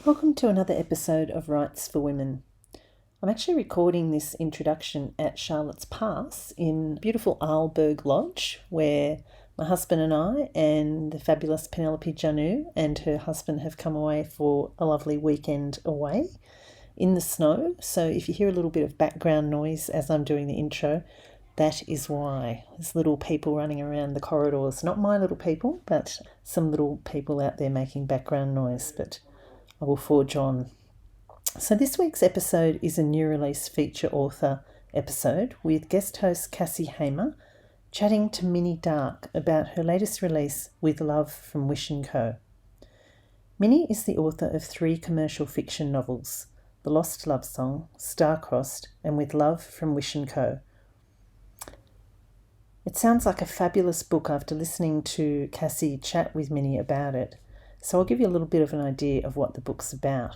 Welcome to another episode of Rights for Women. I'm actually recording this introduction at Charlotte's Pass in beautiful Arlberg Lodge, where my husband and I and the fabulous Penelope Janu and her husband have come away for a lovely weekend away in the snow. So if you hear a little bit of background noise as I'm doing the intro, that is why. There's little people running around the corridors. Not my little people, but some little people out there making background noise, but I will forge on. So this week's episode is a new release feature author episode with guest host Cassie Hamer chatting to Minnie Darke about her latest release, With Love from Wish & Co. Minnie is the author of 3 commercial fiction novels, The Lost Love Song, Star-Crossed, and With Love from Wish & Co. It sounds like a fabulous book after listening to Cassie chat with Minnie about it. So I'll give you a little bit of an idea of what the book's about.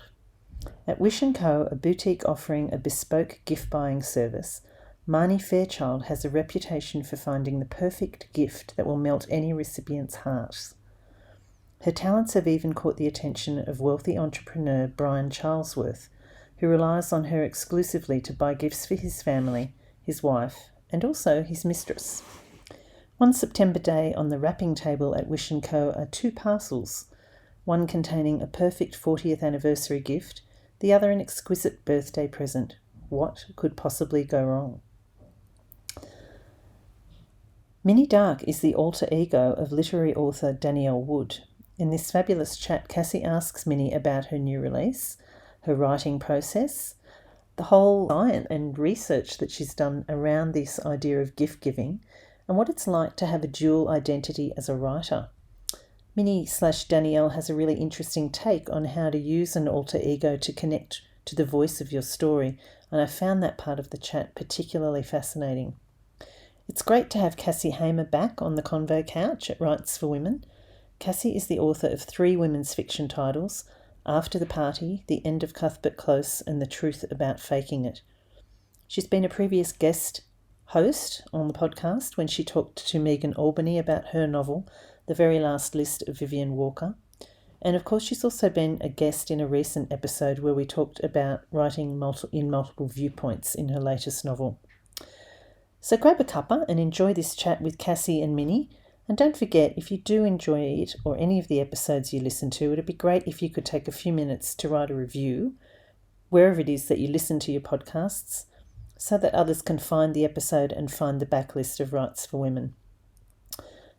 At Wish & Co., a boutique offering a bespoke gift-buying service, Marnie Fairchild has a reputation for finding the perfect gift that will melt any recipient's heart. Her talents have even caught the attention of wealthy entrepreneur Brian Charlesworth, who relies on her exclusively to buy gifts for his family, his wife, and also his mistress. One September day on the wrapping table at Wish & Co. are 2 parcels, one containing a perfect 40th anniversary gift, the other an exquisite birthday present. What could possibly go wrong? Minnie Darke is the alter ego of literary author Danielle Wood. In this fabulous chat, Cassie asks Minnie about her new release, her writing process, the whole science and research that she's done around this idea of gift giving, and what it's like to have a dual identity as a writer. Minnie/Danielle has a really interesting take on how to use an alter ego to connect to the voice of your story, and I found that part of the chat particularly fascinating. It's great to have Cassie Hamer back on the Convo Couch at Rights for Women. Cassie is the author of 3 women's fiction titles, After the Party, The End of Cuthbert Close, and The Truth About Faking It. She's been a previous guest host on the podcast when she talked to Megan Albany about her novel, The Very Last List of Vivian Walker. And of course, she's also been a guest in a recent episode where we talked about writing in multiple viewpoints in her latest novel. So grab a cuppa and enjoy this chat with Cassie and Minnie. And don't forget, if you do enjoy it or any of the episodes you listen to, it'd be great if you could take a few minutes to write a review wherever it is that you listen to your podcasts, so that others can find the episode and find the backlist of Rights for Women.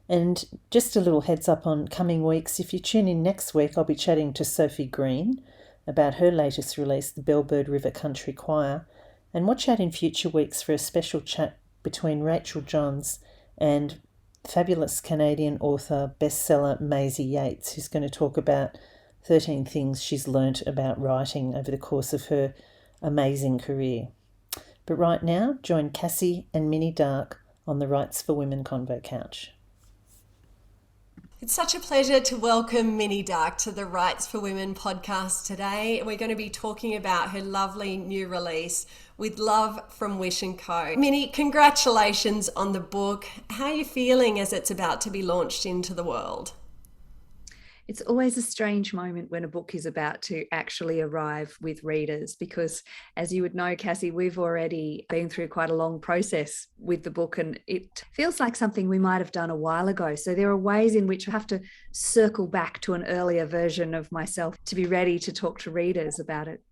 And just a little heads up on coming weeks, if you tune in next week, I'll be chatting to Sophie Green about her latest release, The Bellbird River Country Choir, and watch out in future weeks for a special chat between Rachel Johns and fabulous Canadian author, bestseller Maisie Yates, who's going to talk about 13 things she's learnt about writing over the course of her amazing career. But right now, join Cassie and Minnie Darke on the Rights for Women Convo Couch. It's such a pleasure to welcome Minnie Darke to the Rights for Women podcast today. We're going to be talking about her lovely new release, With Love from Wish & Co. Minnie, congratulations on the book. How are you feeling as it's about to be launched into the world? It's always a strange moment when a book is about to actually arrive with readers because, as you would know, Cassie, we've already been through quite a long process with the book and it feels like something we might have done a while ago. So there are ways in which I have to circle back to an earlier version of myself to be ready to talk to readers about it.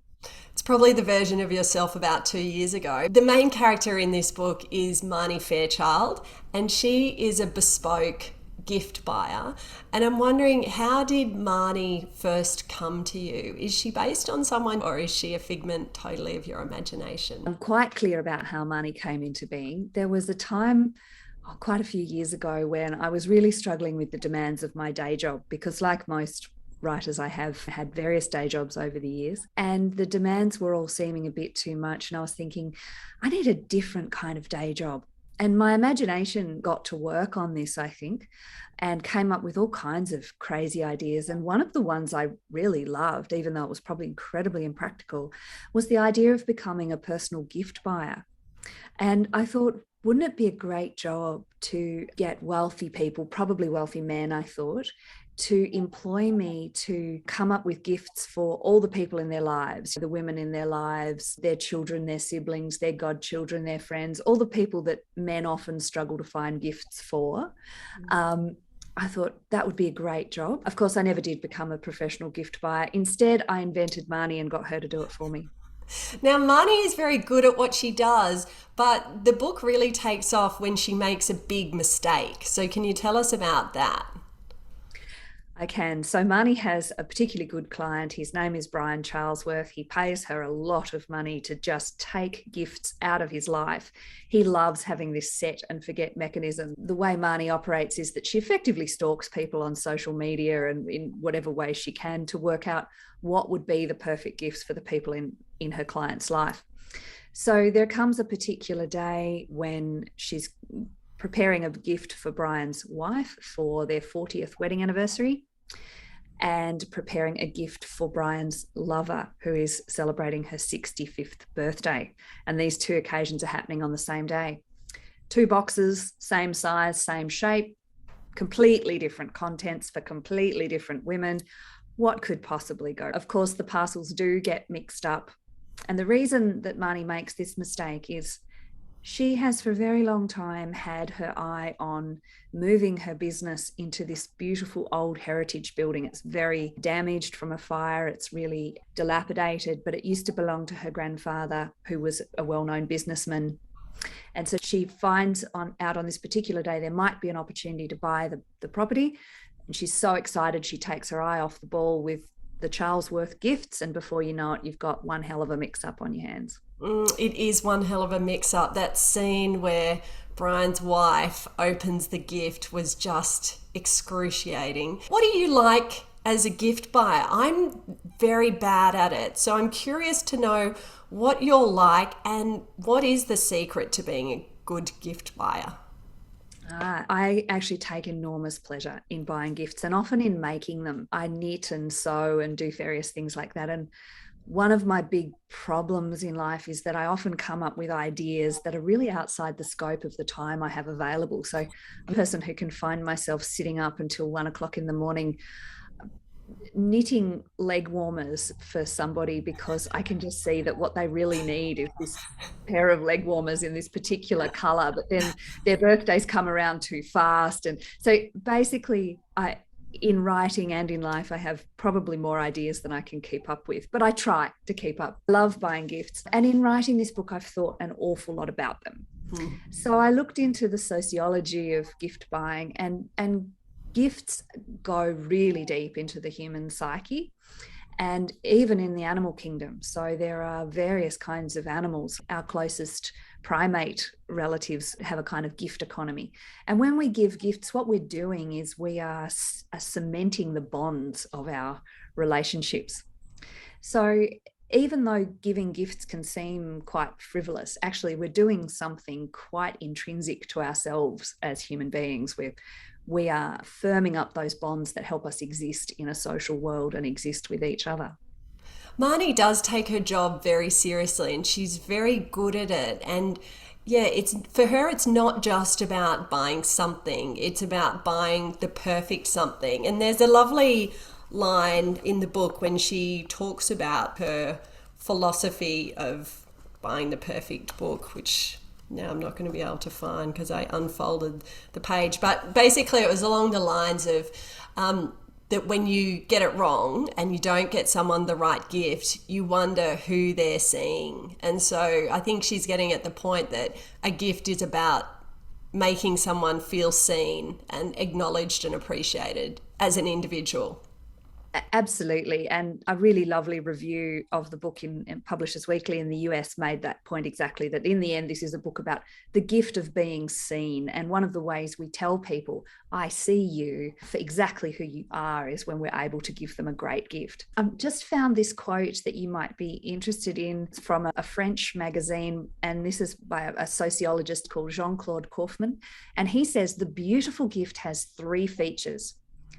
It's probably the version of yourself about 2 years ago. The main character in this book is Marnie Fairchild, and she is a bespoke gift buyer. And I'm wondering, how did Marnie first come to you? Is she based on someone or is she a figment totally of your imagination? I'm quite clear about how Marnie came into being. There was a time quite a few years ago when I was really struggling with the demands of my day job because, like most writers, I have had various day jobs over the years and the demands were all seeming a bit too much. And I was thinking, I need a different kind of day job. And my imagination got to work on this, I think, and came up with all kinds of crazy ideas. And one of the ones I really loved, even though it was probably incredibly impractical, was the idea of becoming a personal gift buyer. And I thought, wouldn't it be a great job to get wealthy people, probably wealthy men, I thought, to employ me to come up with gifts for all the people in their lives, the women in their lives, their children, their siblings, their godchildren, their friends, all the people that men often struggle to find gifts for. I thought that would be a great job. Of course, I never did become a professional gift buyer. Instead, I invented Marnie and got her to do it for me. Now, Marnie is very good at what she does, but the book really takes off when she makes a big mistake. So can you tell us about that? I can. So Marnie has a particularly good client. His name is Brian Charlesworth. He pays her a lot of money to just take gifts out of his life. He loves having this set and forget mechanism. The way Marnie operates is that she effectively stalks people on social media and in whatever way she can to work out what would be the perfect gifts for the people in her client's life. So there comes a particular day when she's preparing a gift for Brian's wife for their 40th wedding anniversary, and preparing a gift for Brian's lover, who is celebrating her 65th birthday. And these two occasions are happening on the same day. 2 boxes, same size, same shape, completely different contents for completely different women. What could possibly go? Of course, the parcels do get mixed up. And the reason that Marnie makes this mistake is she has for a very long time had her eye on moving her business into this beautiful old heritage building. It's very damaged from a fire. It's really dilapidated, but it used to belong to her grandfather, who was a well-known businessman. And so she finds out on this particular day there might be an opportunity to buy the property. And she's so excited, she takes her eye off the ball with the Charlesworth gifts. And before you know it, you've got one hell of a mix-up on your hands. It is one hell of a mix-up. That scene where Brian's wife opens the gift was just excruciating. What do you like as a gift buyer? I'm very bad at it, so I'm curious to know what you're like and what is the secret to being a good gift buyer? I actually take enormous pleasure in buying gifts and often in making them. I knit and sew and do various things like that. And one of my big problems in life is that I often come up with ideas that are really outside the scope of the time I have available. So I'm a person who can find myself sitting up until 1 o'clock in the morning knitting leg warmers for somebody because I can just see that what they really need is this pair of leg warmers in this particular color, but then their birthdays come around too fast. And so basically in writing and in life, I have probably more ideas than I can keep up with, but I try to keep up. I love buying gifts. And in writing this book, I've thought an awful lot about them. So I looked into the sociology of gift buying, and gifts go really deep into the human psyche and even in the animal kingdom. So there are various kinds of animals. Our closest primate relatives have a kind of gift economy. And when we give gifts, what we're doing is we are cementing the bonds of our relationships. So even though giving gifts can seem quite frivolous, actually we're doing something quite intrinsic to ourselves as human beings. We are firming up those bonds that help us exist in a social world and exist with each other. Marnie does take her job very seriously and she's very good at it. And yeah, it's for her, it's not just about buying something, it's about buying the perfect something. And there's a lovely line in the book when she talks about her philosophy of buying the perfect book, which now I'm not going to be able to find because I unfolded the page. But basically it was along the lines of that when you get it wrong and you don't get someone the right gift, you wonder who they're seeing. And so I think she's getting at the point that a gift is about making someone feel seen and acknowledged and appreciated as an individual. Absolutely. And a really lovely review of the book in Publishers Weekly in the US made that point exactly, that in the end, this is a book about the gift of being seen. And one of the ways we tell people, I see you for exactly who you are, is when we're able to give them a great gift. I just found this quote that you might be interested in from a French magazine. And this is by a sociologist called Jean-Claude Kaufmann. And he says, the beautiful gift has 3 features.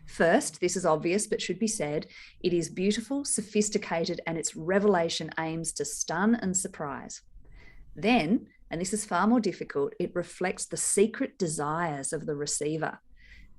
First, this is obvious, but should be said, it is beautiful, sophisticated, and its revelation aims to stun and surprise. Then, and this is far more difficult, it reflects the secret desires of the receiver.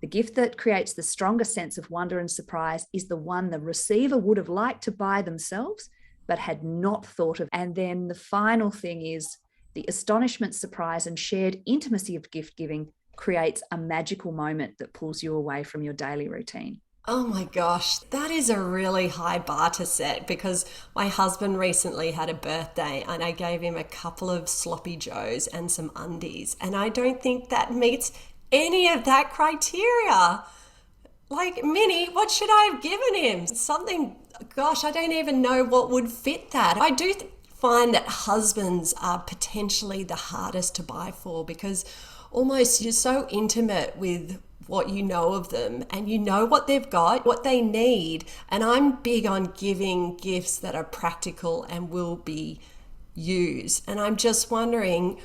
The gift that creates the strongest sense of wonder and surprise is the one the receiver would have liked to buy themselves, but had not thought of. And then the final thing is the astonishment, surprise, and shared intimacy of gift giving creates a magical moment that pulls you away from your daily routine. Oh my gosh, that is a really high bar to set, because my husband recently had a birthday and I gave him a couple of sloppy joes and some undies, and I don't think that meets any of that criteria. Like, Minnie, what should I have given him? Something, gosh, I don't even know what would fit that. I do find that husbands are potentially the hardest to buy for, because almost you're so intimate with what you know of them and you know what they've got, what they need. And I'm big on giving gifts that are practical and will be used. And I'm just wondering,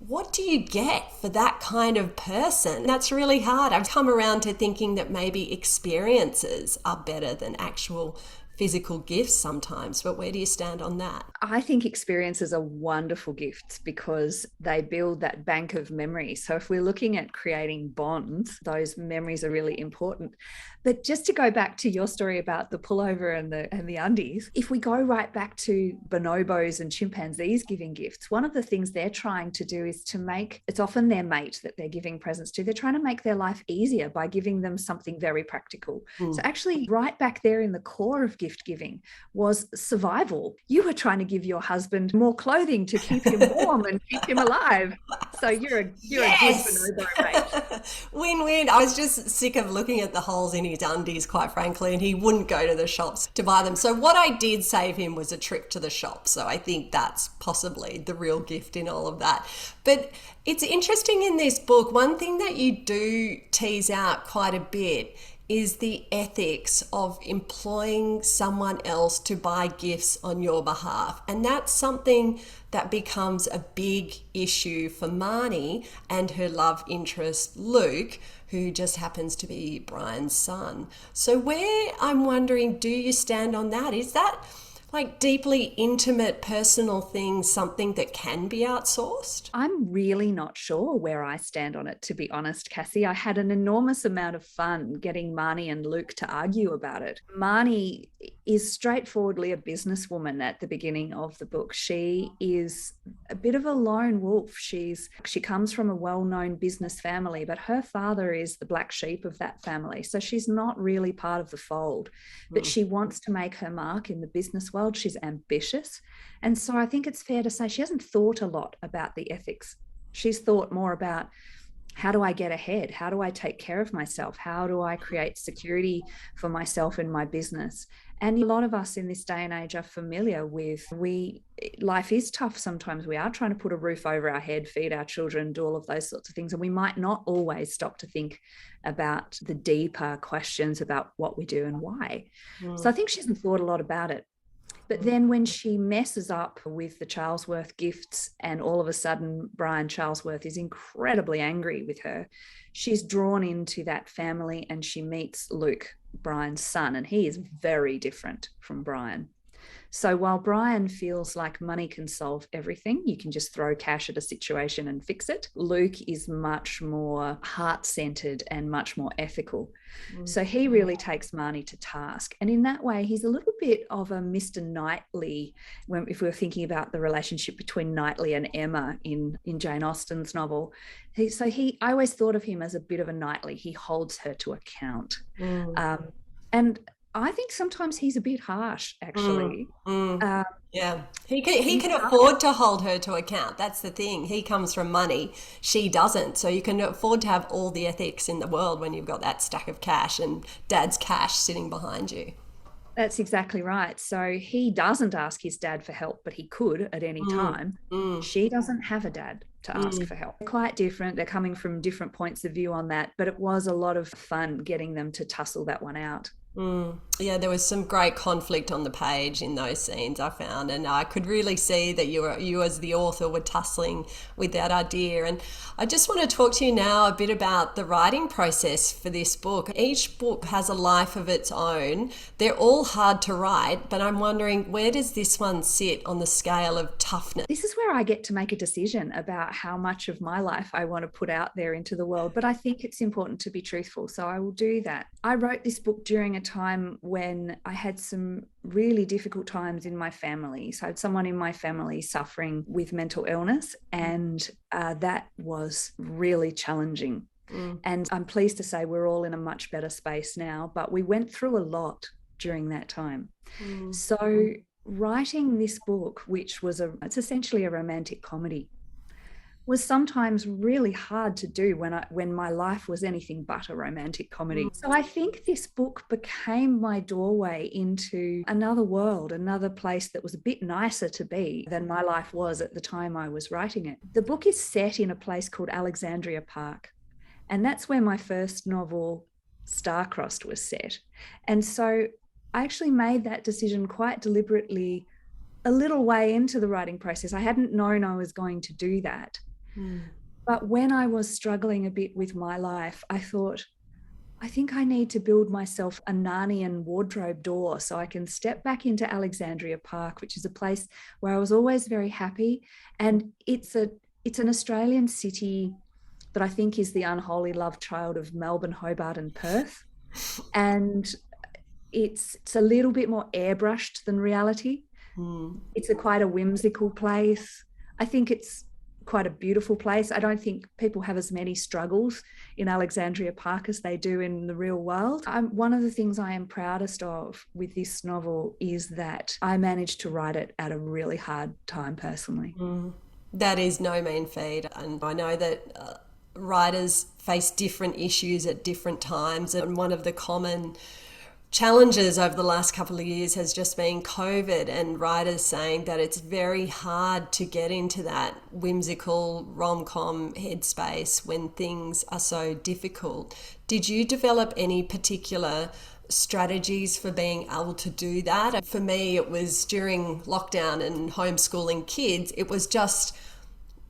what do you get for that kind of person? That's really hard. I've come around to thinking that maybe experiences are better than actual physical gifts sometimes, but where do you stand on that? I think experiences are wonderful gifts because they build that bank of memories. So if we're looking at creating bonds, those memories are really important. But just to go back to your story about the pullover and the undies, if we go right back to bonobos and chimpanzees giving gifts, one of the things they're trying to do is to make, it's often their mate that they're giving presents to, they're trying to make their life easier by giving them something very practical. So actually right back there in the core of gift giving was survival. You were trying to give your husband more clothing to keep him warm and keep him alive. So you're a good bonobo, mate. Win-win. I was just sick of looking at the holes in his undies, quite frankly, and he wouldn't go to the shops to buy them. So what I did save him was a trip to the shop. So I think that's possibly the real gift in all of that. But it's interesting in this book, one thing that you do tease out quite a bit is the ethics of employing someone else to buy gifts on your behalf. And that's something that becomes a big issue for Marnie and her love interest, Luke, who just happens to be Brian's son. So where, I'm wondering, do you stand on that? Is that like deeply intimate personal things something that can be outsourced? I'm really not sure where I stand on it, to be honest, Cassie. I had an enormous amount of fun getting Marnie and Luke to argue about it. Marnie is straightforwardly a businesswoman at the beginning of the book. She is a bit of a lone wolf. She comes from a well-known business family, but her father is the black sheep of that family. So she's not really part of the fold, but she wants to make her mark in the business world. She's ambitious. And so I think it's fair to say she hasn't thought a lot about the ethics. She's thought more about, how do I get ahead? How do I take care of myself? How do I create security for myself and my business? And a lot of us in this day and age are familiar with, life is tough sometimes. We are trying to put a roof over our head, feed our children, do all of those sorts of things. And we might not always stop to think about the deeper questions about what we do and why. So I think she hasn't thought a lot about it. But then when she messes up with the Charlesworth gifts and all of a sudden Brian Charlesworth is incredibly angry with her, she's drawn into that family and she meets Luke, Brian's son, and he is very different from Brian. So while Brian feels like money can solve everything, you can just throw cash at a situation and fix it, Luke is much more heart-centered and much more ethical. So he really takes Marnie to task. And in that way, he's a little bit of a Mr. Knightley, if we're thinking about the relationship between Knightley and Emma in Jane Austen's novel. I always thought of him as a bit of a Knightley. He holds her to account. And I think sometimes he's a bit harsh, actually. Yeah, he can afford to hold her to account. That's the thing. He comes from money. She doesn't. So you can afford to have all the ethics in the world when you've got that stack of cash and dad's cash sitting behind you. That's exactly right. So he doesn't ask his dad for help, but he could at any time. She doesn't have a dad to ask for help. They're quite different. They're coming from different points of view on that, but it was a lot of fun getting them to tussle that one out. Yeah, there was some great conflict on the page in those scenes, I found, and I could really see that you as the author were tussling with that idea. And I just want to talk to you now a bit about the writing process for this book. Each book has a life of its own. They're all hard to write, but I'm wondering, where does this one sit on the scale of toughness? This is where I get to make a decision about how much of my life I want to put out there into the world, but I think it's important to be truthful, so I will do that. I wrote this book during a time when I had some really difficult times in my family. So I had someone in my family suffering with mental illness, and that was really challenging. And I'm pleased to say we're all in a much better space now, but we went through a lot during that time. So writing this book, which was it's essentially a romantic comedy, was sometimes really hard to do when my life was anything but a romantic comedy. So I think this book became my doorway into another world, another place that was a bit nicer to be than my life was at the time I was writing it. The book is set in a place called Alexandria Park, and that's where my first novel, Star-Crossed, was set. And so I actually made that decision quite deliberately a little way into the writing process. I hadn't known I was going to do that. But when I was struggling a bit with my life, I thought, I think I need to build myself a Narnian wardrobe door so I can step back into Alexandria Park, which is a place where I was always very happy. And it's an Australian city that I think is the unholy love child of Melbourne, Hobart and Perth. And it's a little bit more airbrushed than reality. It's quite a whimsical place. I think it's quite a beautiful place. I don't think people have as many struggles in Alexandria Park as they do in the real world. One of the things I am proudest of with this novel is that I managed to write it at a really hard time personally. That is no mean feat, and I know that writers face different issues at different times, and one of the common challenges over the last couple of years has just been COVID, and writers saying that it's very hard to get into that whimsical rom-com headspace when things are so difficult. Did you develop any particular strategies for being able to do that? For me, it was during lockdown and homeschooling kids, it was just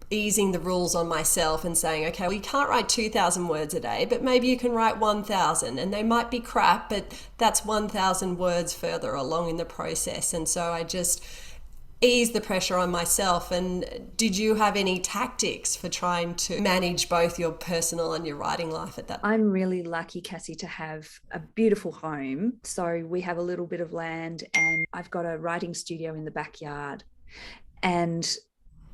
easing the rules on myself and saying, okay, well, you can't write 2,000 words a day, but maybe you can write 1,000, and they might be crap, but that's 1,000 words further along in the process. And so I just eased the pressure on myself. And did you have any tactics for trying to manage both your personal and your writing life at that time? I'm really lucky, Cassie, to have a beautiful home. So we have a little bit of land, and I've got a writing studio in the backyard. And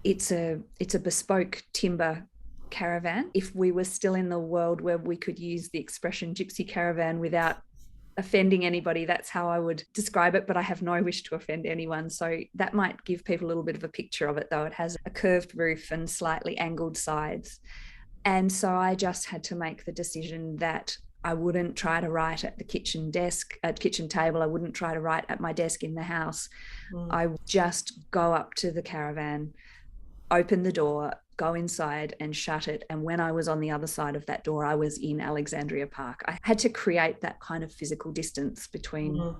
it's a bespoke timber caravan. If we were still in the world where we could use the expression gypsy caravan without offending anybody, that's how I would describe it, but I have no wish to offend anyone. So that might give people a little bit of a picture of it, though. It has a curved roof and slightly angled sides. And so I just had to make the decision that I wouldn't try to write at the kitchen table. I wouldn't try to write at my desk in the house. I would just go up to the caravan, open the door, go inside and shut it. And when I was on the other side of that door, I was in Alexandria Park. I had to create that kind of physical distance between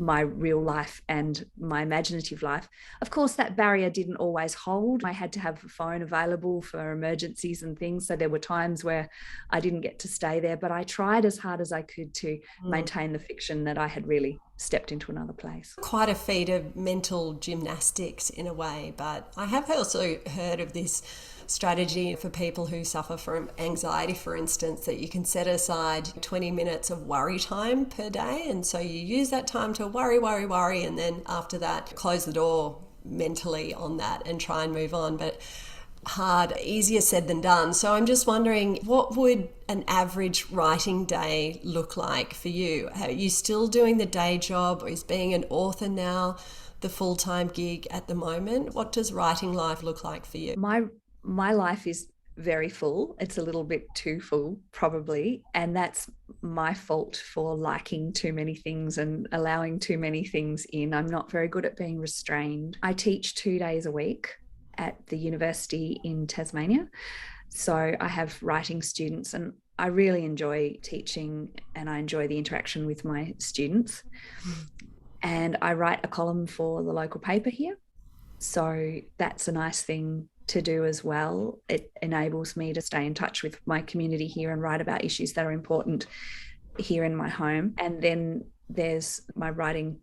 my real life and my imaginative life. Of course, that barrier didn't always hold. I had to have a phone available for emergencies and things. So there were times where I didn't get to stay there, but I tried as hard as I could to maintain the fiction that I had really stepped into another place. Quite a feat of mental gymnastics in a way, but I have also heard of this strategy for people who suffer from anxiety, for instance, that you can set aside 20 minutes of worry time per day, and so you use that time to worry, and then after that close the door mentally on that and try and move on. But hard, easier said than done. So I'm just wondering, what would an average writing day look like for you? Are you still doing the day job, or is being an author now the full-time gig at the moment? What does writing life look like for you? My life is very full. It's a little bit too full, probably. And that's my fault for liking too many things and allowing too many things in. I'm not very good at being restrained. I teach 2 days a week at the university in Tasmania. So I have writing students, and I really enjoy teaching and I enjoy the interaction with my students. And I write a column for the local paper here. So that's a nice thing to do as well. It enables me to stay in touch with my community here and write about issues that are important here in my home. And then there's my writing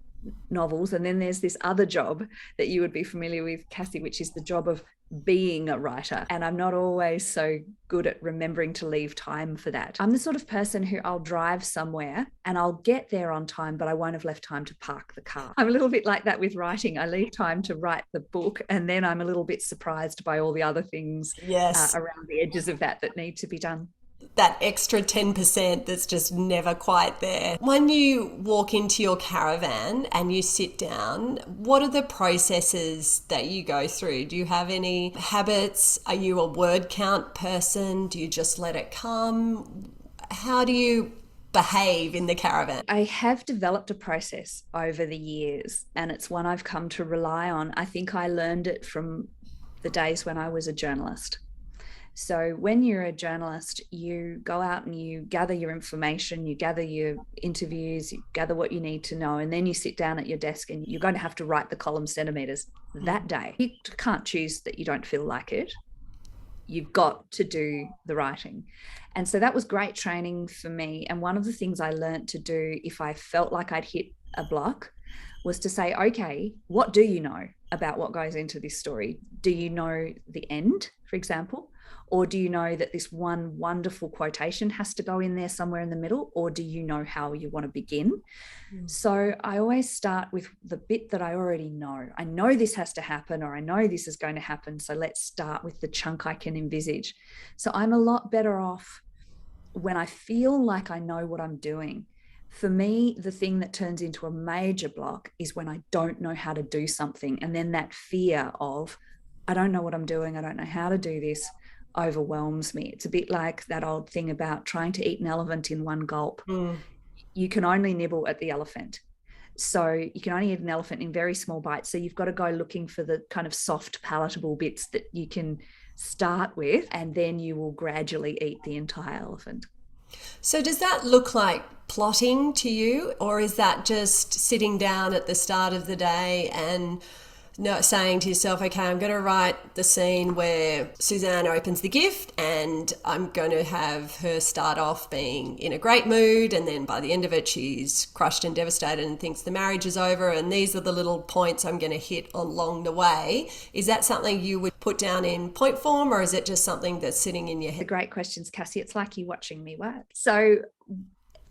novels. And then there's this other job that you would be familiar with, Cassie, which is the job of being a writer. And I'm not always so good at remembering to leave time for that. I'm the sort of person who I'll drive somewhere and I'll get there on time, but I won't have left time to park the car. I'm a little bit like that with writing. I leave time to write the book, and then I'm a little bit surprised by all the other things around the edges of that need to be done. That extra 10% that's just never quite there. When you walk into your caravan and you sit down, what are the processes that you go through? Do you have any habits? Are you a word count person? Do you just let it come? How do you behave in the caravan? I have developed a process over the years, and it's one I've come to rely on. I think I learned it from the days when I was a journalist. So when you're a journalist, you go out and you gather your information, you gather your interviews, you gather what you need to know, and then you sit down at your desk and you're going to have to write the column centimetres that day. You can't choose that you don't feel like it. You've got to do the writing. And so that was great training for me. And one of the things I learned to do if I felt like I'd hit a block was to say, okay, what do you know about what goes into this story? Do you know the end, for example? Or do you know that this one wonderful quotation has to go in there somewhere in the middle? Or do you know how you want to begin? So I always start with the bit that I already know. I know this has to happen, or I know this is going to happen. So let's start with the chunk I can envisage. So I'm a lot better off when I feel like I know what I'm doing. For me, the thing that turns into a major block is when I don't know how to do something. And then that fear of, I don't know what I'm doing, I don't know how to do this, overwhelms me. It's a bit like that old thing about trying to eat an elephant in one gulp. You can only nibble at the elephant. So you can only eat an elephant in very small bites. So you've got to go looking for the kind of soft, palatable bits that you can start with, and then you will gradually eat the entire elephant. So does that look like plotting to you, or is that just sitting down at the start of the day and saying to yourself, okay, I'm going to write the scene where Suzanne opens the gift and I'm going to have her start off being in a great mood, and then by the end of it she's crushed and devastated and thinks the marriage is over, and these are the little points I'm going to hit along the way? Is that something you would put down in point form, or is it just something that's sitting in your head? The great questions, Cassie. It's like you watching me work. So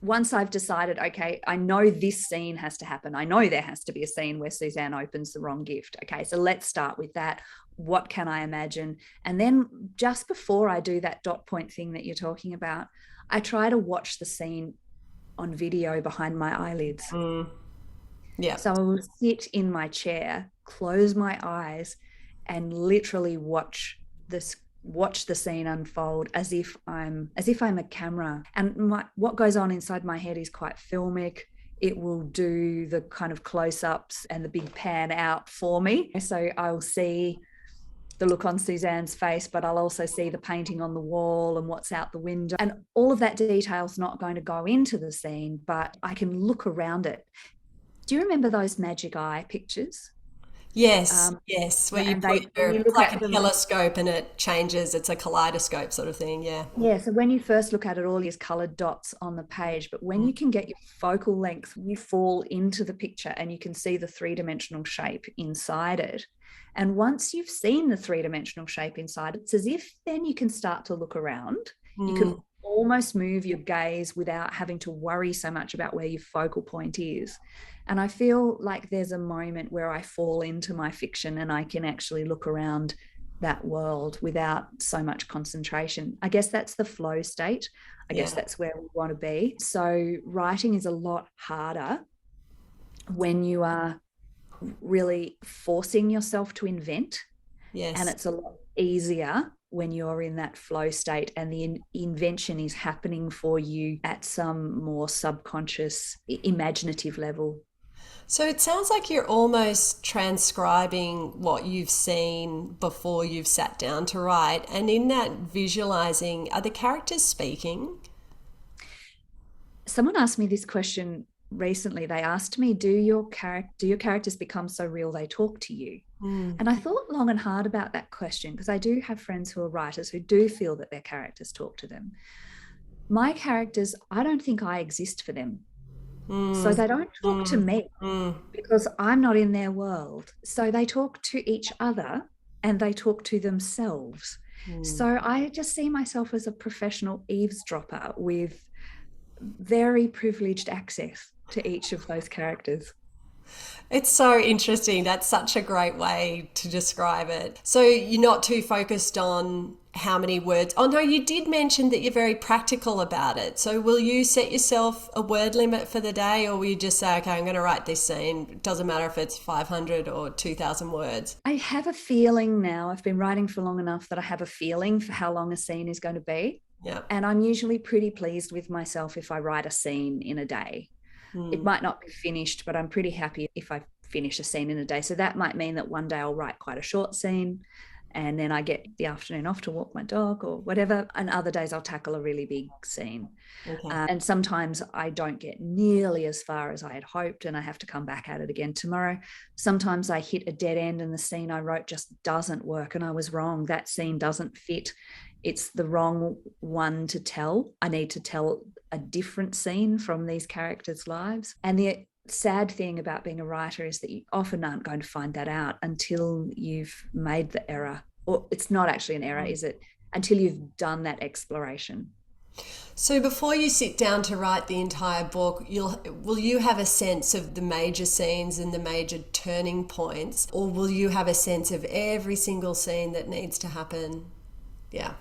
once I've decided, okay, I know this scene has to happen. I know there has to be a scene where Suzanne opens the wrong gift. Okay, so let's start with that. What can I imagine? And then just before I do that dot point thing that you're talking about, I try to watch the scene on video behind my eyelids. Yeah. So I will sit in my chair, close my eyes, and literally watch the scene unfold as if I'm a camera. And what goes on inside my head is quite filmic. It will do the kind of close-ups and the big pan out for me. So I'll see the look on Suzanne's face, but I'll also see the painting on the wall and what's out the window. And all of that detail's not going to go into the scene, but I can look around it. Do you remember those magic eye pictures? Yes, where you put like a telescope and it changes. It's a kaleidoscope sort of thing, yeah. Yeah, so when you first look at it, all these coloured dots on the page, but when you can get your focal length, you fall into the picture and you can see the three-dimensional shape inside it. And once you've seen the three-dimensional shape inside, it's as if then you can start to look around. You can almost move your gaze without having to worry so much about where your focal point is. And I feel like there's a moment where I fall into my fiction and I can actually look around that world without so much concentration. I guess that's the flow state. I guess that's where we want to be. So writing is a lot harder when you are really forcing yourself to invent. Yes. And it's a lot easier when you're in that flow state and the invention is happening for you at some more subconscious, imaginative level. So it sounds like you're almost transcribing what you've seen before you've sat down to write. And in that visualizing, are the characters speaking? Someone asked me this question recently. They asked me, do your characters become so real they talk to you? And I thought long and hard about that question, because I do have friends who are writers who do feel that their characters talk to them. My characters, I don't think I exist for them. So they don't talk to me because I'm not in their world. So they talk to each other and they talk to themselves. So I just see myself as a professional eavesdropper with very privileged access to each of those characters. It's so interesting. That's such a great way to describe it. So you're not too focused on how many words. Oh, no, you did mention that you're very practical about it. So will you set yourself a word limit for the day, or will you just say, okay, I'm going to write this scene? It doesn't matter if it's 500 or 2,000 words. I have a feeling now, I've been writing for long enough that I have a feeling for how long a scene is going to be. Yeah. And I'm usually pretty pleased with myself if I write a scene in a day. It might not be finished, but I'm pretty happy if I finish a scene in a day. So that might mean that one day I'll write quite a short scene and then I get the afternoon off to walk my dog or whatever. And other days I'll tackle a really big scene. Okay. And sometimes I don't get nearly as far as I had hoped and I have to come back at it again tomorrow. Sometimes I hit a dead end and the scene I wrote just doesn't work and I was wrong. That scene doesn't fit. It's the wrong one to tell. I need to tell a different scene from these characters' lives. And the sad thing about being a writer is that you often aren't going to find that out until you've made the error. Or it's not actually an error, is it? Until you've done that exploration. So before you sit down to write the entire book, will you have a sense of the major scenes and the major turning points, or will you have a sense of every single scene that needs to happen? Yeah.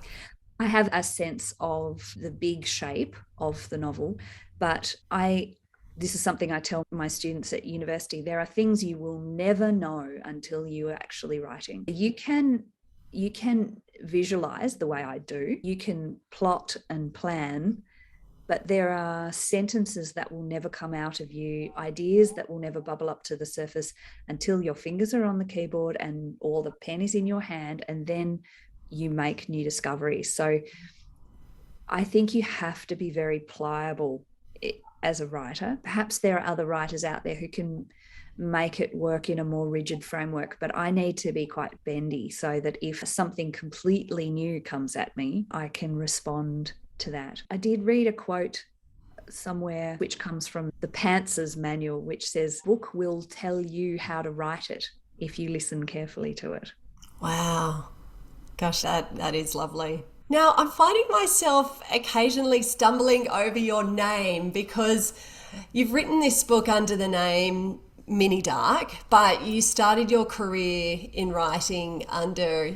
I have a sense of the big shape of the novel, but this is something I tell my students at university. There are things you will never know until you are actually writing. You can visualize the way I do. You can plot and plan, but there are sentences that will never come out of you, ideas that will never bubble up to the surface until your fingers are on the keyboard and all the pen is in your hand, and then you make new discoveries. So I think you have to be very pliable as a writer. Perhaps there are other writers out there who can make it work in a more rigid framework, but I need to be quite bendy so that if something completely new comes at me, I can respond to that. I did read a quote somewhere which comes from the Pantsers manual, which says, "Book will tell you how to write it if you listen carefully to it." Wow. Gosh, that is lovely. Now, I'm finding myself occasionally stumbling over your name because you've written this book under the name Minnie Darke, but you started your career in writing under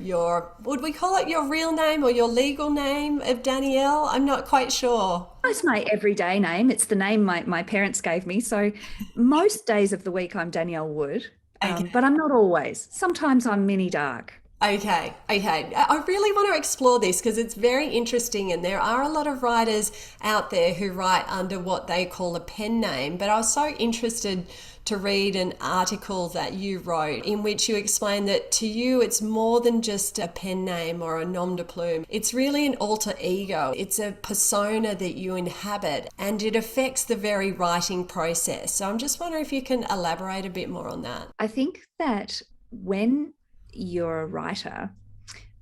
would we call it your real name or your legal name of Danielle? I'm not quite sure. It's my everyday name. It's the name my parents gave me. So most days of the week I'm Danielle Wood, but I'm not always. Sometimes I'm Minnie Darke. Okay. I really want to explore this because it's very interesting, and there are a lot of writers out there who write under what they call a pen name. But I was so interested to read an article that you wrote in which you explain that to you it's more than just a pen name or a nom de plume. It's really an alter ego. It's a persona that you inhabit, and it affects the very writing process. So I'm just wondering if you can elaborate a bit more on that. I think that when you're a writer,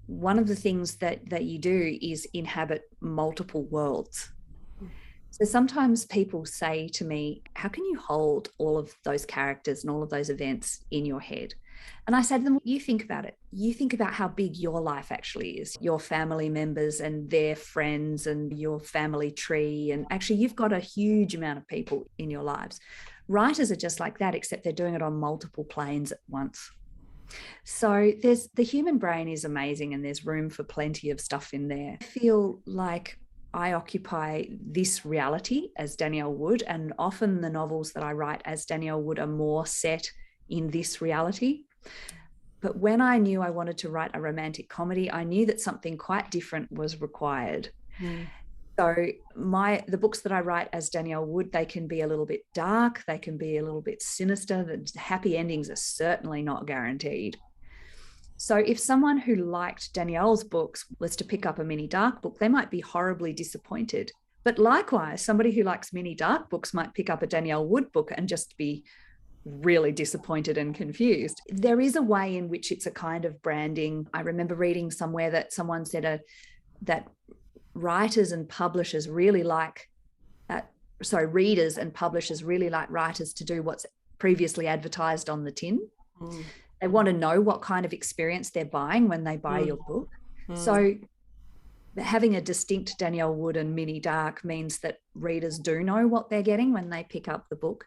one of the things that you do is inhabit multiple worlds. So sometimes people say to me, how can you hold all of those characters and all of those events in your head? And I say to them, you think about it. You think about how big your life actually is, your family members and their friends and your family tree. And actually, you've got a huge amount of people in your lives. Writers are just like that, except they're doing it on multiple planes at once. So the human brain is amazing and there's room for plenty of stuff in there. I feel like I occupy this reality as Danielle Wood, and often the novels that I write as Danielle Wood are more set in this reality. But when I knew I wanted to write a romantic comedy, I knew that something quite different was required. So the books that I write as Danielle Wood, they can be a little bit dark, they can be a little bit sinister. The happy endings are certainly not guaranteed. So if someone who liked Danielle's books was to pick up a Minnie Darke book, they might be horribly disappointed But likewise, somebody who likes Minnie Darke books might pick up a Danielle Wood book and just be really disappointed and confused. There is a way in which it's a kind of branding. I remember reading somewhere that someone said that writers and publishers really like, readers and publishers really like writers to do what's previously advertised on the tin. They want to know what kind of experience they're buying when they buy your book. So having a distinct Danielle Wood and Minnie Darke means that readers do know what they're getting when they pick up the book.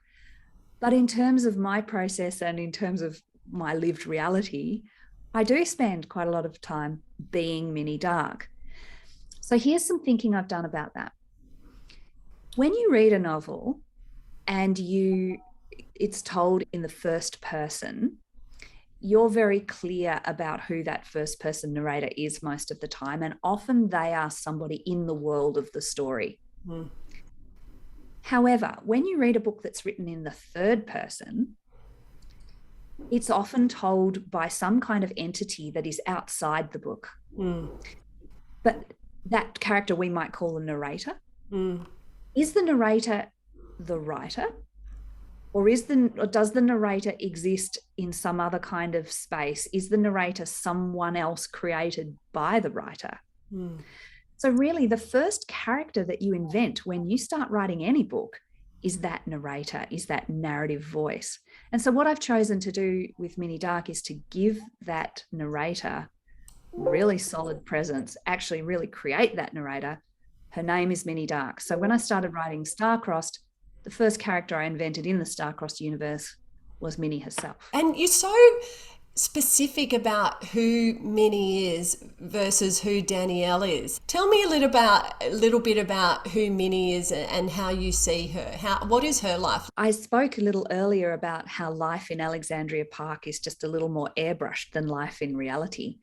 But in terms of my process and in terms of my lived reality, I do spend quite a lot of time being Minnie Darke. So here's some thinking I've done about that. When you read a novel and it's told in the first person, you're very clear about who that first person narrator is most of the time, and often they are somebody in the world of the story. However, when you read a book that's written in the third person, it's often told by some kind of entity that is outside the book. But that character we might call the narrator. Is the narrator the writer? Or does the narrator exist in some other kind of space? Is the narrator someone else created by the writer? So really, the first character that you invent when you start writing any book is that narrator, is that narrative voice. And so what I've chosen to do with Minnie Darke is to give that narrator really solid presence, actually really create that narrator. Her name is Minnie Darke. So when I started writing Star-Crossed, the first character I invented in the Star-Crossed universe was Minnie herself. And you're so specific about who Minnie is versus who Danielle is. Tell me a little bit about who Minnie is and how you see her. What is her life? I spoke a little earlier about how life in Alexandria Park is just a little more airbrushed than life in reality.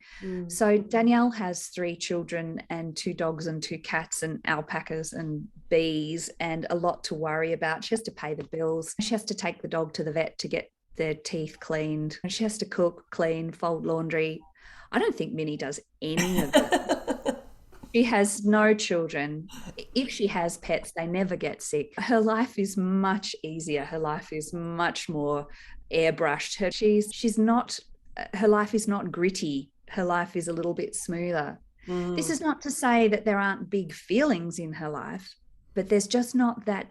So Danielle has 3 children and 2 dogs and 2 cats and alpacas and bees and a lot to worry about. She has to pay the bills. She has to take the dog to the vet to get their teeth cleaned. She has to cook, clean, fold laundry. I don't think Minnie does any of it. She has no children. If she has pets, they never get sick. Her life is much easier. Her life is much more airbrushed. Her life is not gritty. Her life is a little bit smoother. This is not to say that there aren't big feelings in her life, but there's just not that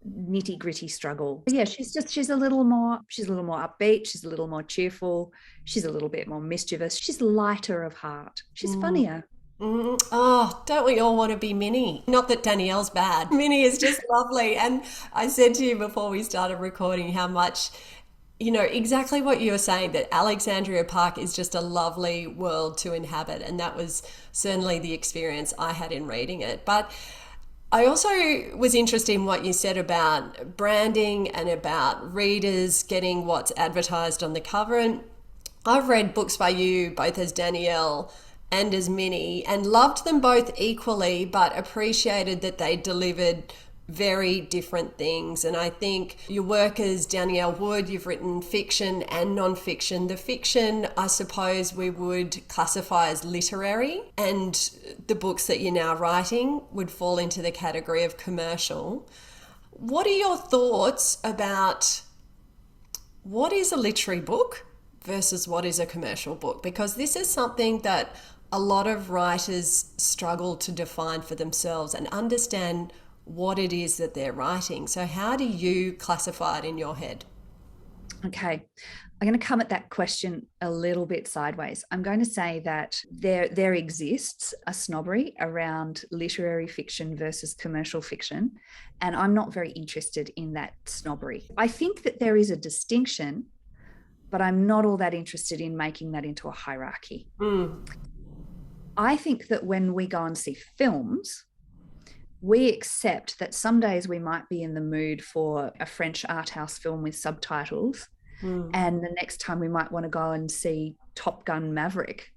nitty gritty struggle. Yeah, she's a little more upbeat. She's a little more cheerful. She's a little bit more mischievous. She's lighter of heart. She's funnier. Oh, don't we all want to be Minnie? Not that Danielle's bad. Minnie is just lovely. And I said to you before we started recording how much, exactly what you were saying, that Alexandria Park is just a lovely world to inhabit. And that was certainly the experience I had in reading it. But I also was interested in what you said about branding and about readers getting what's advertised on the cover. And I've read books by you, both as Danielle and as Minnie, and loved them both equally, but appreciated that they delivered very different things. And I think your work as Danielle Wood, you've written fiction and non-fiction. The fiction, I suppose we would classify as literary, and the books that you're now writing would fall into the category of commercial. What are your thoughts about what is a literary book versus what is a commercial book? Because this is something that a lot of writers struggle to define for themselves and understand what it is that they're writing. So how do you classify it in your head? Okay, I'm going to come at that question a little bit sideways. I'm going to say that there exists a snobbery around literary fiction versus commercial fiction, and I'm not very interested in that snobbery. I think that there is a distinction, but I'm not all that interested in making that into a hierarchy. I think that when we go and see films, we accept that some days we might be in the mood for a French art house film with subtitles, and the next time we might want to go and see Top Gun Maverick.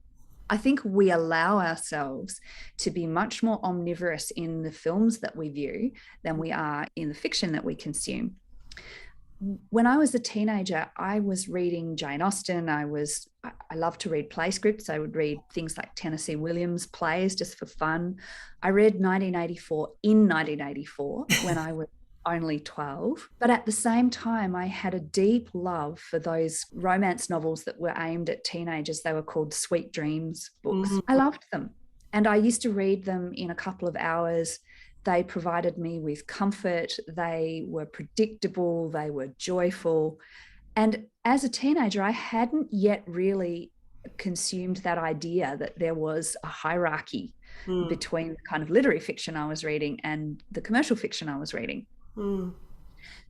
I think we allow ourselves to be much more omnivorous in the films that we view than we are in the fiction that we consume. When I was a teenager, I was reading Jane Austen. I I love to read play scripts. I would read things like Tennessee Williams plays just for fun. I read 1984 in 1984 when I was only 12. But at the same time, I had a deep love for those romance novels that were aimed at teenagers. They were called Sweet Dreams books. Mm-hmm. I loved them. And I used to read them in a couple of hours. They provided me with comfort. They were predictable. They were joyful. And as a teenager, I hadn't yet really consumed that idea that there was a hierarchy between the kind of literary fiction I was reading and the commercial fiction I was reading.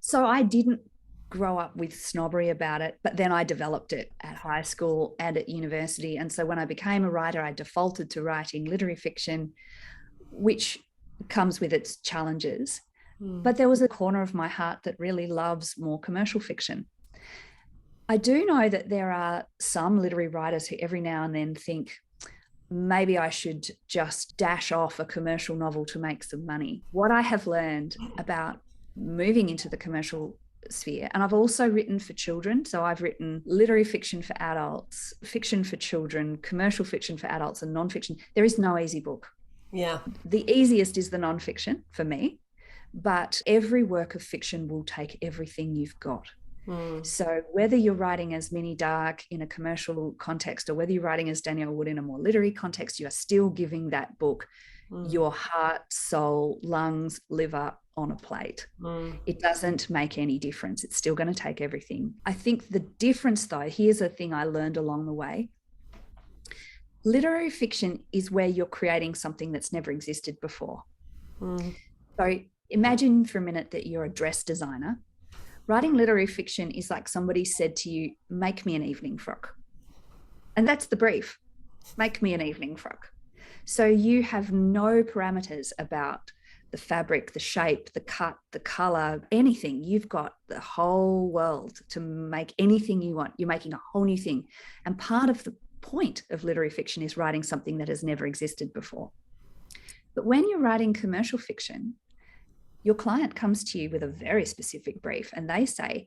So I didn't grow up with snobbery about it, but then I developed it at high school and at university. And so when I became a writer, I defaulted to writing literary fiction, which comes with its challenges. But there was a corner of my heart that really loves more commercial fiction. I do know that there are some literary writers who every now and then think, maybe I should just dash off a commercial novel to make some money. What I have learned about moving into the commercial sphere, and I've also written for children. So I've written literary fiction for adults, fiction for children, commercial fiction for adults, and nonfiction. There is no easy book. Yeah. The easiest is the nonfiction for me, but every work of fiction will take everything you've got. So whether you're writing as Minnie Darke in a commercial context or whether you're writing as Danielle Wood in a more literary context, you are still giving that book your heart, soul, lungs, liver on a plate. It doesn't make any difference. It's still going to take everything. I think the difference, though, here's a thing I learned along the way. Literary fiction is where you're creating something that's never existed before. So imagine for a minute that you're a dress designer. Writing literary fiction is like somebody said to you, make me an evening frock. And that's the brief. Make me an evening frock. So you have no parameters about the fabric, the shape, the cut, the color, anything. You've got the whole world to make anything you want. You're making a whole new thing. And part of the point of literary fiction is writing something that has never existed before. But when you're writing commercial fiction, your client comes to you with a very specific brief and they say,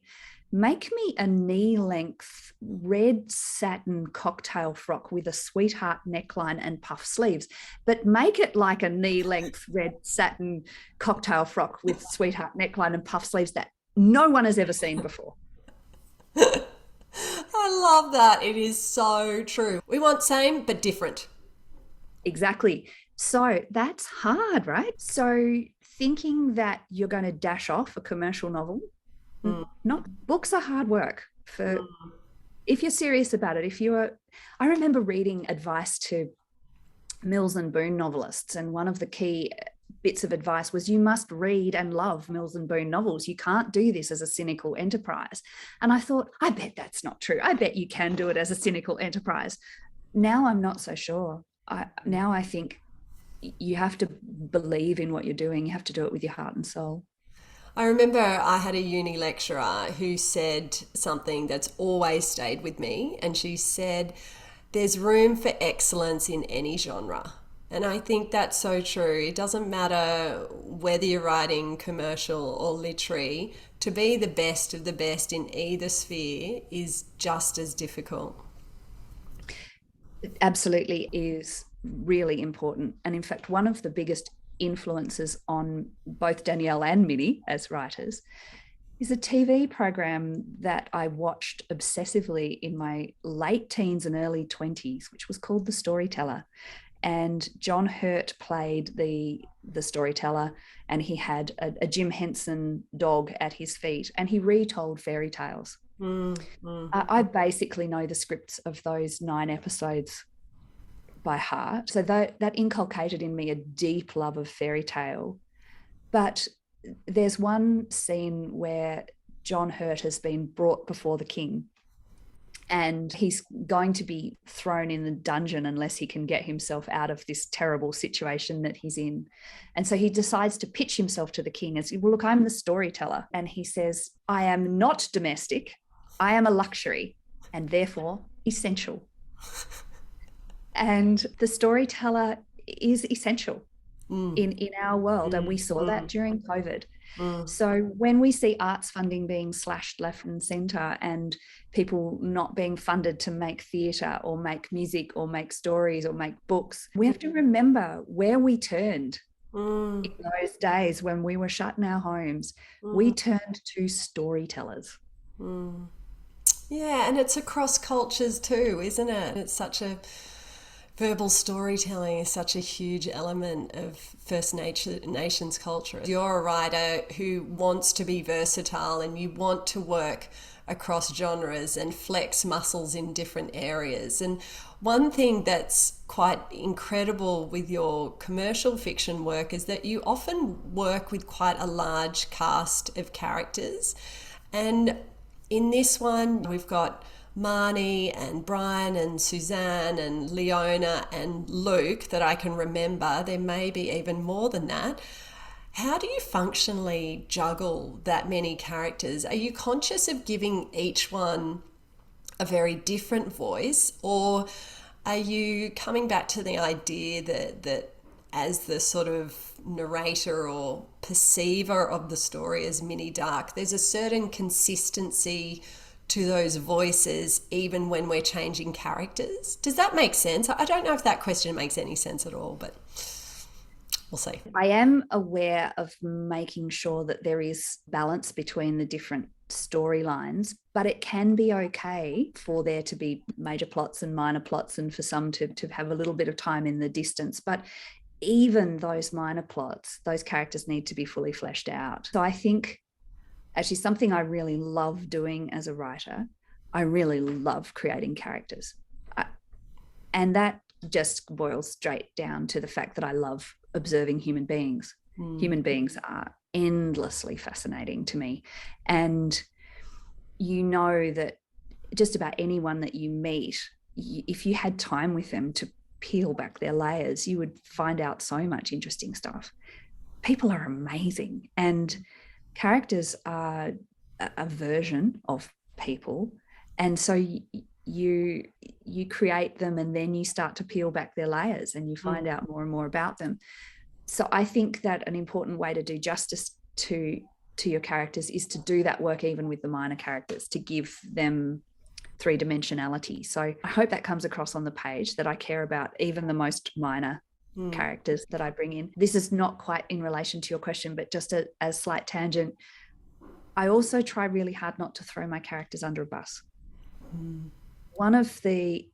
make me a knee-length red satin cocktail frock with a sweetheart neckline and puff sleeves, but make it like a knee-length red satin cocktail frock with sweetheart neckline and puff sleeves that no one has ever seen before. I love that. It is so true. We want same but different. Exactly. So that's hard, right? So thinking that you're going to dash off a commercial novel, books are hard work for if you're serious about it. I remember reading advice to Mills and Boon novelists, and one of the key bits of advice was you must read and love Mills and Boon novels. You can't do this as a cynical enterprise. And I thought, I bet that's not true. I bet you can do it as a cynical enterprise. Now I'm not so sure. Now I think you have to believe in what you're doing. You have to do it with your heart and soul. I remember I had a uni lecturer who said something that's always stayed with me. And she said, there's room for excellence in any genre. And I think that's so true. It doesn't matter whether you're writing commercial or literary, to be the best of the best in either sphere is just as difficult. It absolutely is really important. And in fact, one of the biggest influences on both Danielle and Minnie as writers is a TV program that I watched obsessively in my late teens and early 20s, which was called The Storyteller. And John Hurt played the storyteller, and he had a Jim Henson dog at his feet, and he retold fairy tales. I basically know the scripts of those 9 episodes by heart. So that inculcated in me a deep love of fairy tale. But there's one scene where John Hurt has been brought before the king, and he's going to be thrown in the dungeon unless he can get himself out of this terrible situation that he's in. And so he decides to pitch himself to the king and say, well, look, I'm the storyteller. And he says, I am not domestic. I am a luxury and therefore essential. And the storyteller is essential in our world. And we saw that during COVID. So when we see arts funding being slashed left and centre and people not being funded to make theatre or make music or make stories or make books, we have to remember where we turned in those days when we were shut in our homes. We turned to storytellers. Yeah, and it's across cultures too, isn't it? It's such a verbal storytelling is such a huge element of First Nations culture. You're a writer who wants to be versatile and you want to work across genres and flex muscles in different areas. And one thing that's quite incredible with your commercial fiction work is that you often work with quite a large cast of characters. And in this one, we've got Marnie and Brian and Suzanne and Leona and Luke that I can remember. There may be even more than that. How do you functionally juggle that many characters? Are you conscious of giving each one a very different voice, or are you coming back to the idea that as the sort of narrator or perceiver of the story as Minnie Darke, there's a certain consistency to those voices even when we're changing characters? Does that make sense? I don't know if that question makes any sense at all, but we'll see. I am aware of making sure that there is balance between the different storylines, but it can be okay for there to be major plots and minor plots and for some to have a little bit of time in the distance. But even those minor plots, those characters need to be fully fleshed out. So I think actually something I really love doing as a writer, I really love creating characters. And that just boils straight down to the fact that I love observing human beings. Human beings are endlessly fascinating to me. And you know that just about anyone that you meet, if you had time with them to peel back their layers, you would find out so much interesting stuff. People are amazing. And characters are a version of people. And so you create them and then you start to peel back their layers and you find out more and more about them. So I think that an important way to do justice to your characters is to do that work even with the minor characters, to give them three-dimensionality. So I hope that comes across on the page, that I care about even the most minor characters that I bring in. This is not quite in relation to your question, but just a slight tangent. I also try really hard not to throw my characters under a bus. One of the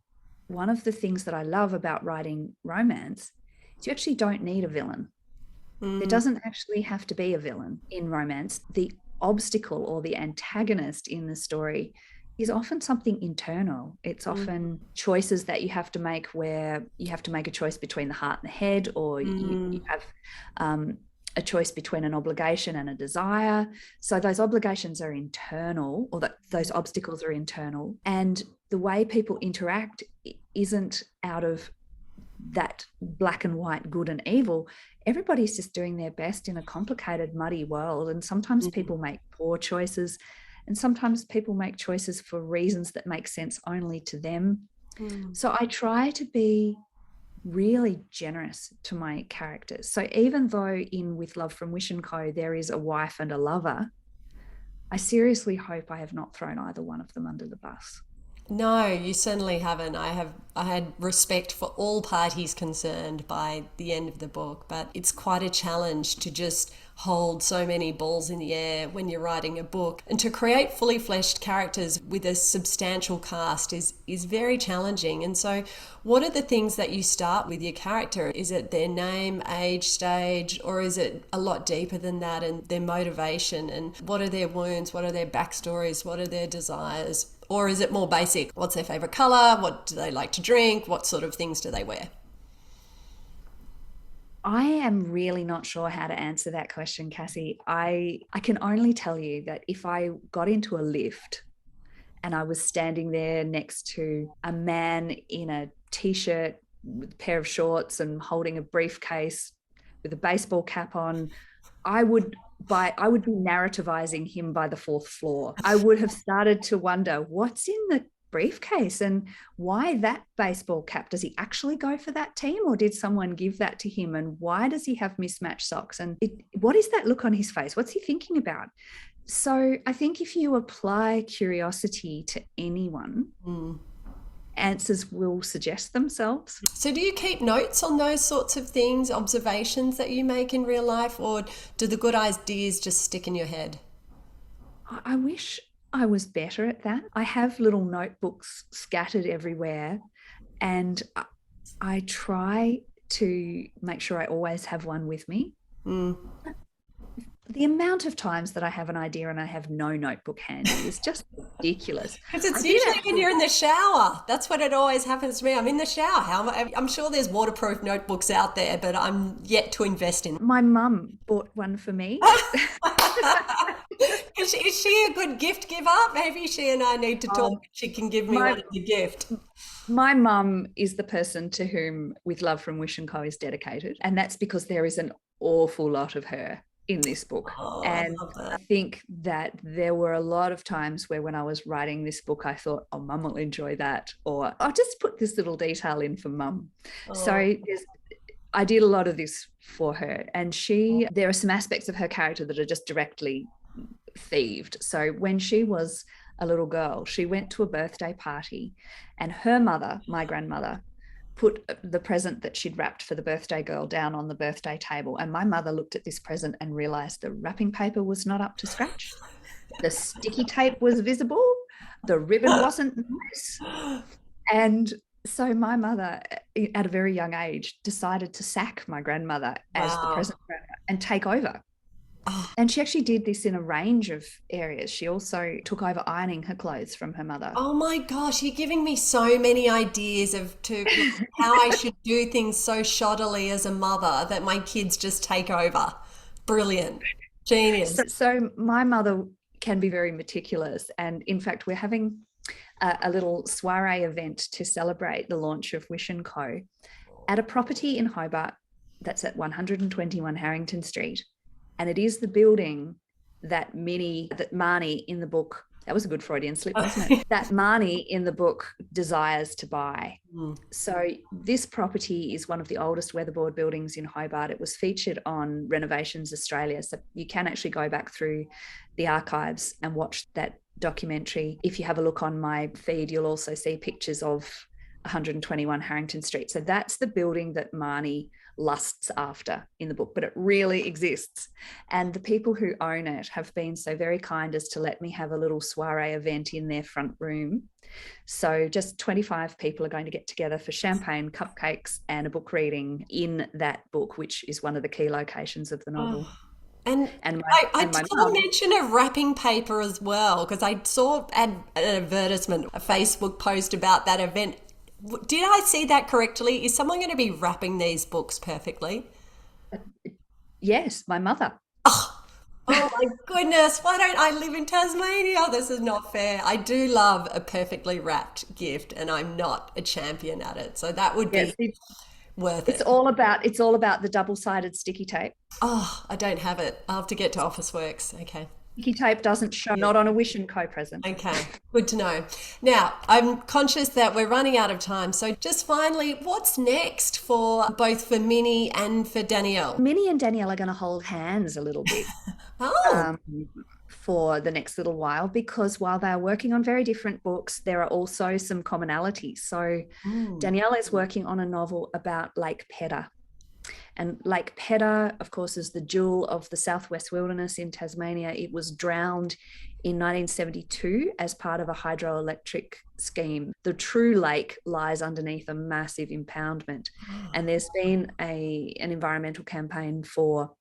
things that I love about writing romance is you actually don't need a villain. There doesn't actually have to be a villain in romance. The obstacle or the antagonist in the story is often something internal. It's often choices that you have to make, where you have to make a choice between the heart and the head, or you have a choice between an obligation and a desire. So those obligations are internal, or those obstacles are internal. And the way people interact isn't out of that black and white, good and evil. Everybody's just doing their best in a complicated, muddy world. And sometimes people make poor choices. And sometimes people make choices for reasons that make sense only to them. So I try to be really generous to my characters. So even though in With Love from Wish & Co. there is a wife and a lover, I seriously hope I have not thrown either one of them under the bus. No, you certainly haven't. I had respect for all parties concerned by the end of the book, but it's quite a challenge to just hold so many balls in the air when you're writing a book, and to create fully fleshed characters with a substantial cast is very challenging. And so what are the things that you start with your character? Is it their name, age, stage, or is it a lot deeper than that, and their motivation, and what are their wounds, what are their backstories, what are their desires? Or is it more basic? What's their favorite color? What do they like to drink? What sort of things do they wear? I am really not sure how to answer that question, Cassie. I can only tell you that if I got into a lift and I was standing there next to a man in a t-shirt with a pair of shorts and holding a briefcase with a baseball cap on, I would be narrativizing him by the fourth floor. I would have started to wonder, what's in the briefcase, and why that baseball cap? Does he actually go for that team, or did someone give that to him? And why does he have mismatched socks? And what is that look on his face? What's he thinking about? So I think if you apply curiosity to anyone, answers will suggest themselves. So do you keep notes on those sorts of things, observations that you make in real life, or do the good ideas just stick in your head? I wish I was better at that. I have little notebooks scattered everywhere, and I try to make sure I always have one with me. The amount of times that I have an idea and I have no notebook handy is just ridiculous. Because it's usually when you're in the shower. That's when it always happens to me. I'm in the shower. I'm sure there's waterproof notebooks out there, but I'm yet to invest in. My mum bought one for me. Is she a good gift giver? Maybe she and I need to talk. She can give me one as a gift. My mum is the person to whom With Love from Wish & Co is dedicated. And that's because there is an awful lot of her in this book. And I think that there were a lot of times where when I was writing this book, I thought, oh, Mum will enjoy that, or I'll just put this little detail in for Mum. So I did a lot of this for her, and there are some aspects of her character that are just directly thieved. So when she was a little girl, she went to a birthday party, and her mother, my grandmother, put the present that she'd wrapped for the birthday girl down on the birthday table. And my mother looked at this present and realized the wrapping paper was not up to scratch. The sticky tape was visible. The ribbon wasn't nice. And so my mother, at a very young age, decided to sack my grandmother as the present wrapper and take over. And she actually did this in a range of areas. She also took over ironing her clothes from her mother. Oh my gosh, you're giving me so many ideas to how I should do things so shoddily as a mother that my kids just take over. Brilliant. Genius. So my mother can be very meticulous. And in fact, we're having a little soiree event to celebrate the launch of Wish & Co. at a property in Hobart that's at 121 Harrington Street. And it is the building that Marnie in the book, that was a good Freudian slip, wasn't it? That Marnie in the book desires to buy. So this property is one of the oldest weatherboard buildings in Hobart. It was featured on Renovations Australia. So you can actually go back through the archives and watch that documentary. If you have a look on my feed, you'll also see pictures of 121 Harrington Street. So that's the building that Marnie lusts after in the book, but it really exists. And the people who own it have been so very kind as to let me have a little soiree event in their front room. So just 25 people are going to get together for champagne, cupcakes, and a book reading in that book, which is one of the key locations of the novel. And I saw mention of wrapping paper as well, because I saw an advertisement, a Facebook post about that event. Did I see that correctly? Is someone going to be wrapping these books perfectly? Yes, my mother. Oh my goodness. Why don't I live in Tasmania? This is not fair. I do love a perfectly wrapped gift, and I'm not a champion at it. So that would be worth it. It's all about the double-sided sticky tape. Oh, I don't have it. I'll have to get to Officeworks. Okay. Sticky tape doesn't show, not on a Wish & Co present. Okay, good to know. Now, I'm conscious that we're running out of time. So just finally, what's next for both for Minnie and for Danielle? Minnie and Danielle are going to hold hands a little bit for the next little while, because while they're working on very different books, there are also some commonalities. So Danielle is working on a novel about Lake Pedder. And Lake Pedder, of course, is the jewel of the Southwest Wilderness in Tasmania. It was drowned in 1972 as part of a hydroelectric scheme. The true lake lies underneath a massive impoundment. And there's been an environmental campaign for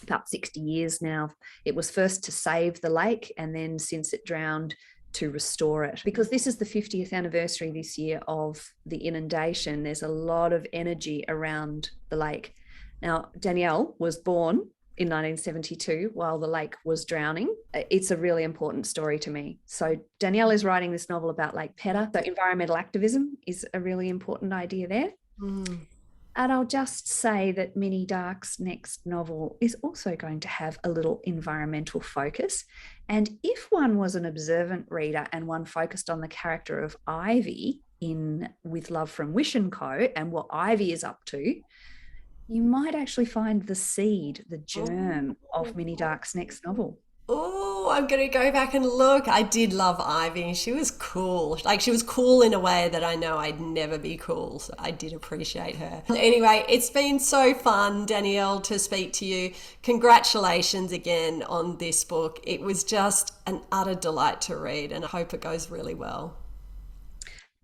about 60 years now. It was first to save the lake, and then since it drowned, to restore it. Because this is the 50th anniversary this year of the inundation, there's a lot of energy around the lake. Now, Danielle was born in 1972 while the lake was drowning. It's a really important story to me. So Danielle is writing this novel about Lake Pedder. So environmental activism is a really important idea there. And I'll just say that Minnie Darke's next novel is also going to have a little environmental focus. And if one was an observant reader and one focused on the character of Ivy in With Love from Wish & Co. and what Ivy is up to, you might actually find the seed, the germ of Minnie Darke's next novel. Oh, I'm going to go back and look. I did love Ivy. She was cool. Like, she was cool in a way that I know I'd never be cool. So I did appreciate her. Anyway, it's been so fun, Danielle, to speak to you. Congratulations again on this book. It was just an utter delight to read, and I hope it goes really well.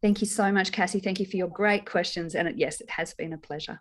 Thank you so much, Cassie. Thank you for your great questions. And yes, it has been a pleasure.